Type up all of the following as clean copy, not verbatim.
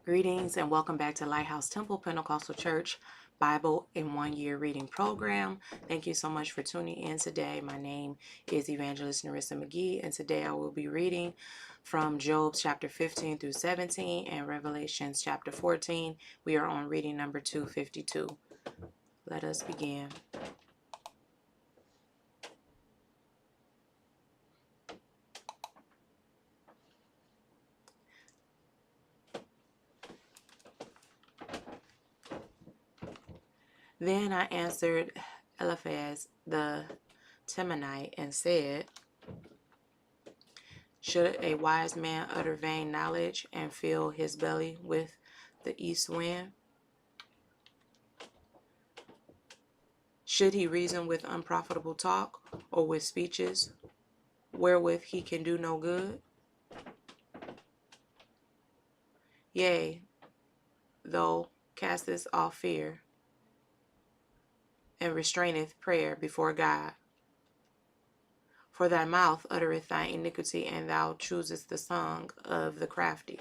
Greetings and welcome back to Lighthouse Temple Pentecostal Church Bible in 1 Year Reading Program. Thank you so much for tuning in today. My name is Evangelist Narissa McGee, and today I will be reading from Job chapter 15 through 17 and Revelations chapter 14. We are on reading number 252. Let us begin. Then I answered Eliphaz the Temanite and said, should a wise man utter vain knowledge and fill his belly with the east wind? Should he reason with unprofitable talk, or with speeches wherewith he can do no good? Yea, thou castest off fear, and restraineth prayer before God. For thy mouth uttereth thy iniquity, and thou choosest the song of the crafty.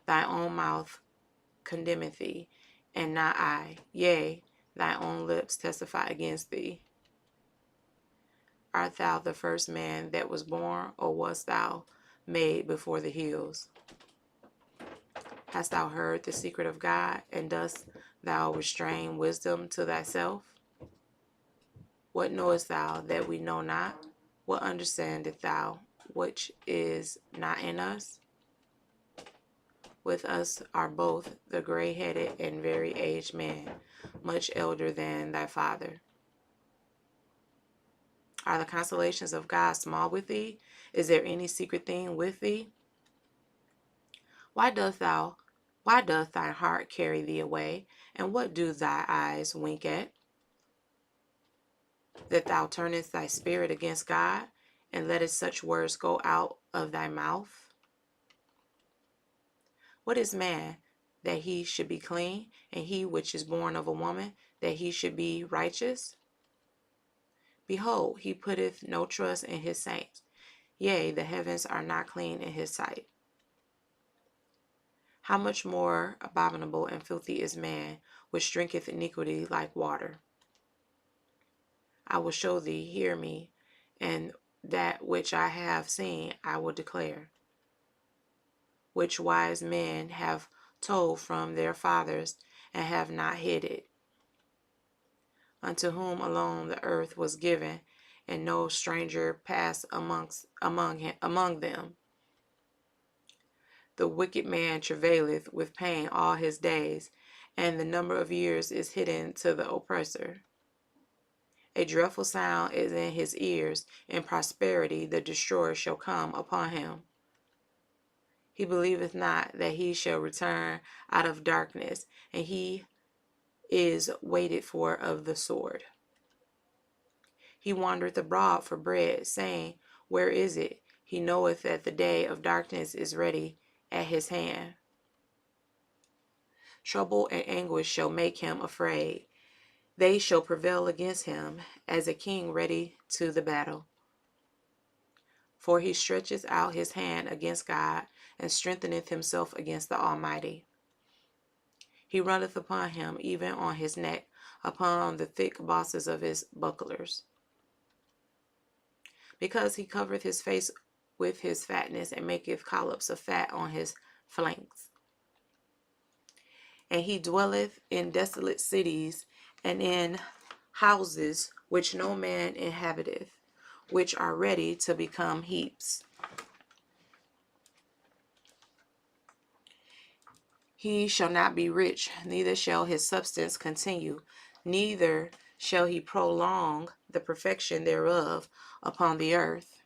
Thy own mouth condemneth thee, and not I. Yea, thy own lips testify against thee. Art thou the first man that was born, or wast thou made before the hills? Hast thou heard the secret of God, and dost thou restrain wisdom to thyself? What knowest thou that we know not? What understandest thou which is not in us? With us are both the gray-headed and very aged men, much elder than thy father. Are the consolations of God small with thee? Is there any secret thing with thee? Why doth thine heart carry thee away, and what do thy eyes wink at? That thou turnest thy spirit against God, and lettest such words go out of thy mouth? What is man, that he should be clean, and he which is born of a woman, that he should be righteous? Behold, he putteth no trust in his saints. Yea, the heavens are not clean in his sight. How much more abominable and filthy is man, which drinketh iniquity like water? I will show thee, hear me, and that which I have seen I will declare, which wise men have told from their fathers, and have not hid it, unto whom alone the earth was given, and no stranger passed among them. The wicked man travaileth with pain all his days, and the number of years is hidden to the oppressor. A dreadful sound is in his ears. In prosperity the destroyer shall come upon him. He believeth not that he shall return out of darkness, and he is waited for of the sword. He wandereth abroad for bread, saying, where is it? He knoweth that the day of darkness is ready at his hand. Trouble and anguish shall make him afraid. They shall prevail against him as a king ready to the battle. For he stretcheth out his hand against God, and strengtheneth himself against the Almighty. He runneth upon him, even on his neck, upon the thick bosses of his bucklers. Because he covereth his face with his fatness, and maketh collops of fat on his flanks. And he dwelleth in desolate cities, and in houses which no man inhabiteth, which are ready to become heaps. He shall not be rich, neither shall his substance continue, neither shall he prolong the perfection thereof upon the earth.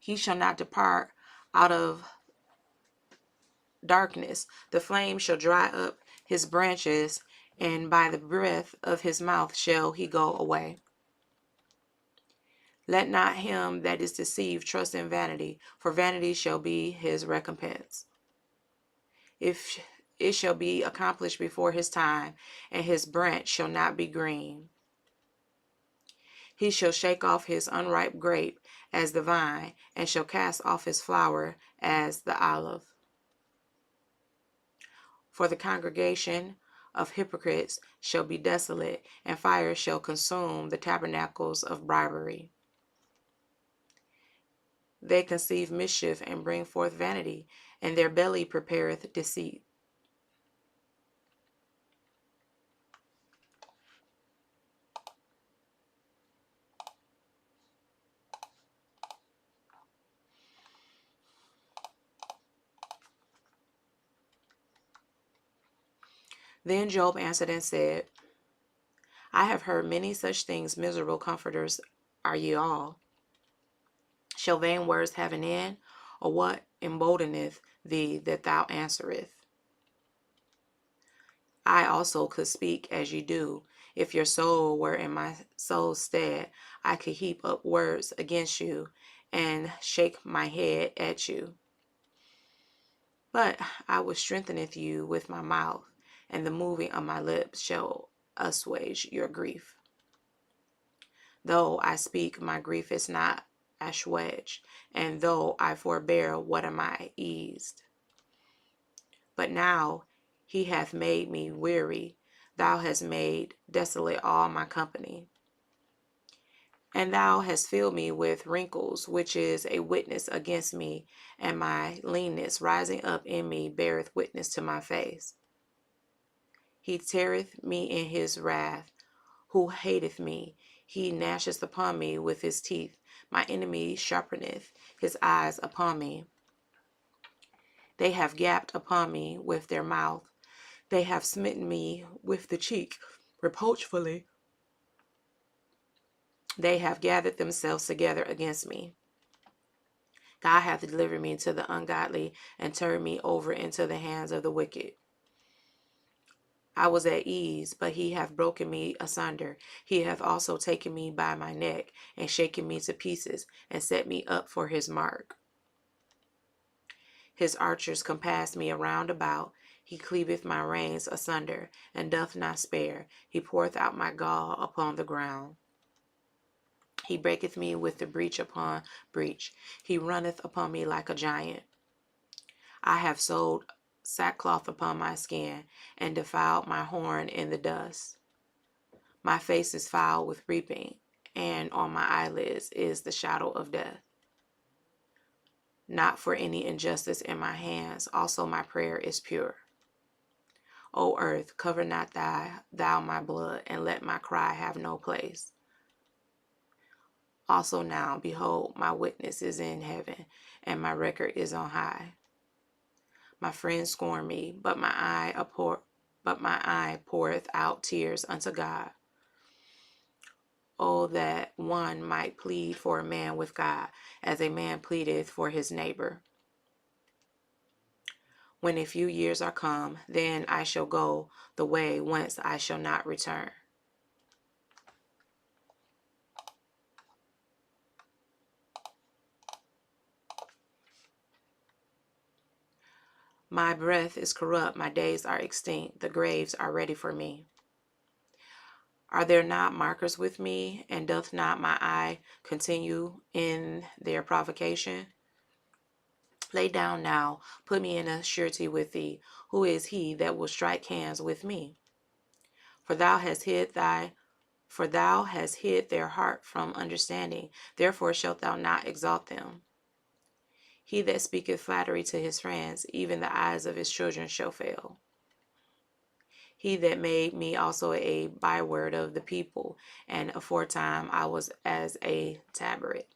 He shall not depart out of darkness. The flame shall dry up his branches, and by the breath of his mouth shall he go away. Let not him that is deceived trust in vanity, for vanity shall be his recompense. If it shall be accomplished before his time, and his branch shall not be green. He shall shake off his unripe grape as the vine, and shall cast off his flower as the olive. For the congregation of hypocrites shall be desolate, and fire shall consume the tabernacles of bribery. They conceive mischief and bring forth vanity, and their belly prepareth deceit. Then Job answered and said, I have heard many such things. Miserable comforters are ye all. Shall vain words have an end? Or what emboldeneth thee that thou answerest? I also could speak as ye do. If your soul were in my soul's stead, I could heap up words against you and shake my head at you. But I will strengtheneth you with my mouth, and the moving of my lips shall assuage your grief. Though I speak, my grief is not assuaged, and though I forbear, what am I eased? But now he hath made me weary. Thou hast made desolate all my company. And thou hast filled me with wrinkles, which is a witness against me, and my leanness rising up in me beareth witness to my face. He teareth me in his wrath, who hateth me. He gnasheth upon me with his teeth. My enemy sharpeneth his eyes upon me. They have gaped upon me with their mouth. They have smitten me with the cheek reproachfully. They have gathered themselves together against me. God hath delivered me to the ungodly and turned me over into the hands of the wicked. I was at ease, but he hath broken me asunder. He hath also taken me by my neck and shaken me to pieces and set me up for his mark. His archers compass me around about. He cleaveth my reins asunder and doth not spare. He poureth out my gall upon the ground. He breaketh me with the breach upon breach. He runneth upon me like a giant. I have sewed sackcloth upon my skin, and defiled my horn in the dust. My face is foul with weeping, and on my eyelids is the shadow of death. Not for any injustice in my hands, also my prayer is pure. O earth, cover not thou my blood, and let my cry have no place. Also now, behold, my witness is in heaven, and my record is on high. My friends scorn me, but my eye poureth out tears unto God. Oh, that one might plead for a man with God, as a man pleadeth for his neighbor. When a few years are come, then I shall go the way whence I shall not return. My breath is corrupt, my days are extinct, the graves are ready for me. Are there not markers with me, and doth not my eye continue in their provocation? Lay down now, put me in a surety with thee. Who is he that will strike hands with me? For thou hast hid their heart from understanding, therefore shalt thou not exalt them. He that speaketh flattery to his friends, even the eyes of his children shall fail. He that made me also a byword of the people, and aforetime I was as a tabaret.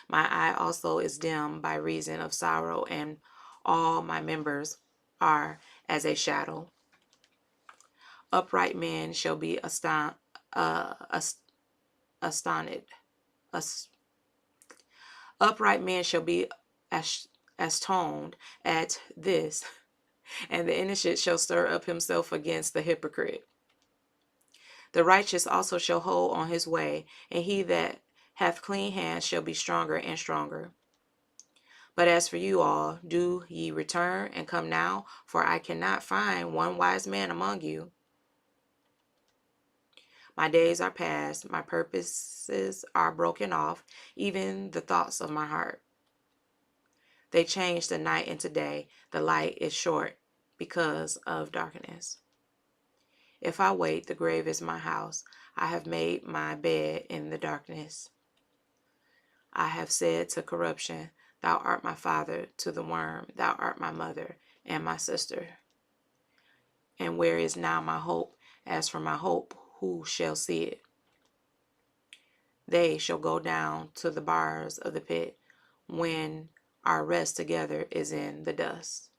My eye also is dim by reason of sorrow, and all my members are as a shadow. Upright men shall be astonished. Upright men shall be astonished at this, and the innocent shall stir up himself against the hypocrite. The righteous also shall hold on his way, and he that hath clean hands shall be stronger and stronger. But as for you all, do ye return and come now, for I cannot find one wise man among you. My days are past, my purposes are broken off, even the thoughts of my heart. They change the night into day, the light is short because of darkness. If I wait, the grave is my house. I have made my bed in the darkness. I have said to corruption, Thou art my father, to the worm, Thou art my mother and my sister. And where is now my hope? As for my hope, who shall see it? They shall go down to the bars of the pit when our rest together is in the dust.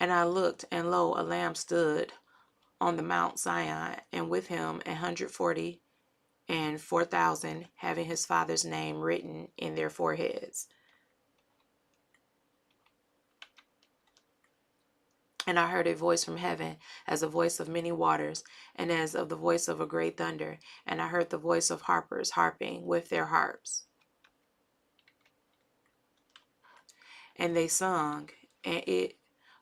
And I looked, and lo, a lamb stood on the Mount Zion, and with him 144,000, having his father's name written in their foreheads. And I heard a voice from heaven, as the voice of many waters, and as of the voice of a great thunder. And I heard the voice of harpers harping with their harps. And they sung, and it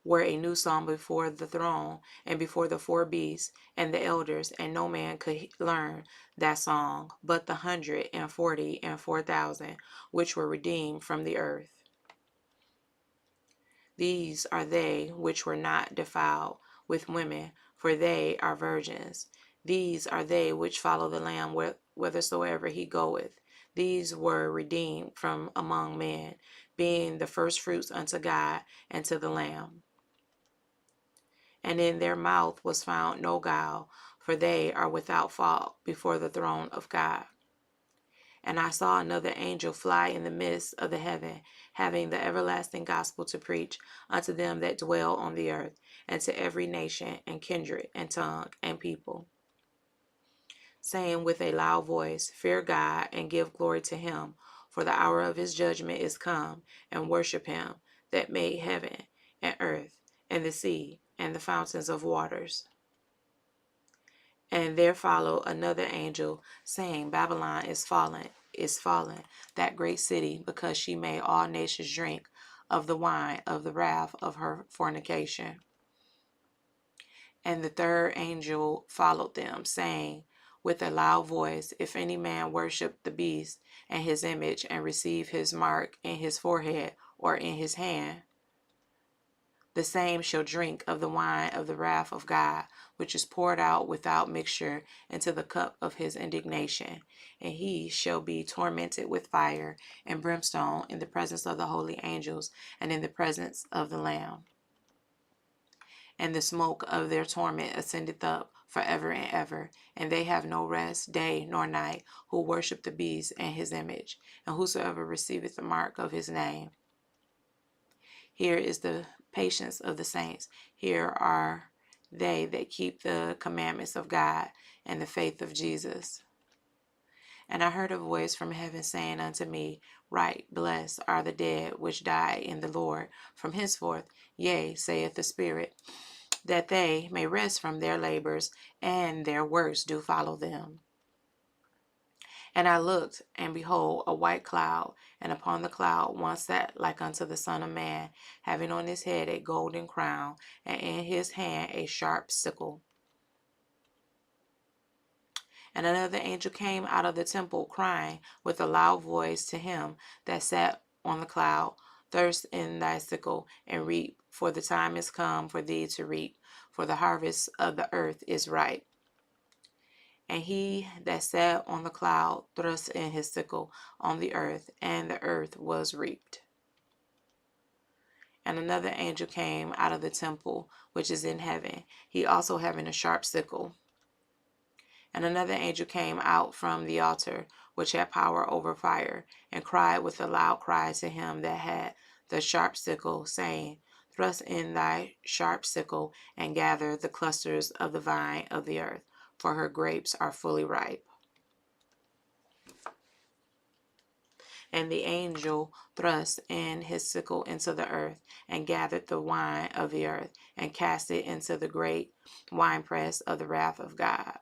were a new song before the throne, and before the four beasts, and the elders, and no man could learn that song, but the 144,000, which were redeemed from the earth. These are they which were not defiled with women, for they are virgins. These are they which follow the Lamb whithersoever he goeth. These were redeemed from among men, being the firstfruits unto God and to the Lamb. And in their mouth was found no guile, for they are without fault before the throne of God. And I saw another angel fly in the midst of the heaven, having the everlasting gospel to preach unto them that dwell on the earth, and to every nation, and kindred, and tongue, and people, saying with a loud voice, Fear God, and give glory to him, for the hour of his judgment is come, and worship him that made heaven, and earth, and the sea, and the fountains of waters. And there followed another angel, saying, Babylon is fallen, that great city, because she made all nations drink of the wine of the wrath of her fornication. And the third angel followed them, saying with a loud voice, If any man worship the beast and his image, and receive his mark in his forehead or in his hand, the same shall drink of the wine of the wrath of God, which is poured out without mixture into the cup of his indignation. And he shall be tormented with fire and brimstone in the presence of the holy angels and in the presence of the Lamb. And the smoke of their torment ascendeth up forever and ever. And they have no rest, day nor night, who worship the beast and his image, and whosoever receiveth the mark of his name. Here is the patience of the saints. Here are they that keep the commandments of God and the faith of Jesus. And I heard a voice from heaven saying unto me, Write, blessed are the dead which die in the Lord from henceforth, yea, saith the Spirit, that they may rest from their labors, and their works do follow them. And I looked, and behold, a white cloud, and upon the cloud one sat like unto the Son of Man, having on his head a golden crown, and in his hand a sharp sickle. And another angel came out of the temple, crying with a loud voice to him that sat on the cloud, Thirst in thy sickle, and reap, for the time is come for thee to reap, for the harvest of the earth is ripe. And he that sat on the cloud thrust in his sickle on the earth, and the earth was reaped. And another angel came out of the temple which is in heaven, he also having a sharp sickle. And another angel came out from the altar which had power over fire, and cried with a loud cry to him that had the sharp sickle, saying, Thrust in thy sharp sickle, and gather the clusters of the vine of the earth, for her grapes are fully ripe. And the angel thrust in his sickle into the earth, and gathered the wine of the earth, and cast it into the great winepress of the wrath of God.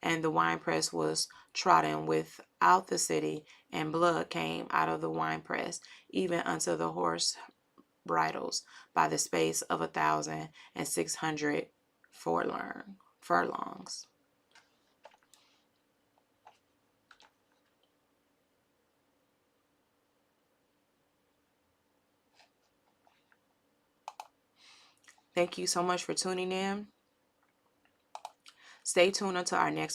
And the winepress was trodden without the city, and blood came out of the winepress, even unto the horse bridles, by the space of 1,600 furlongs. Thank you so much for tuning in. Stay tuned until our next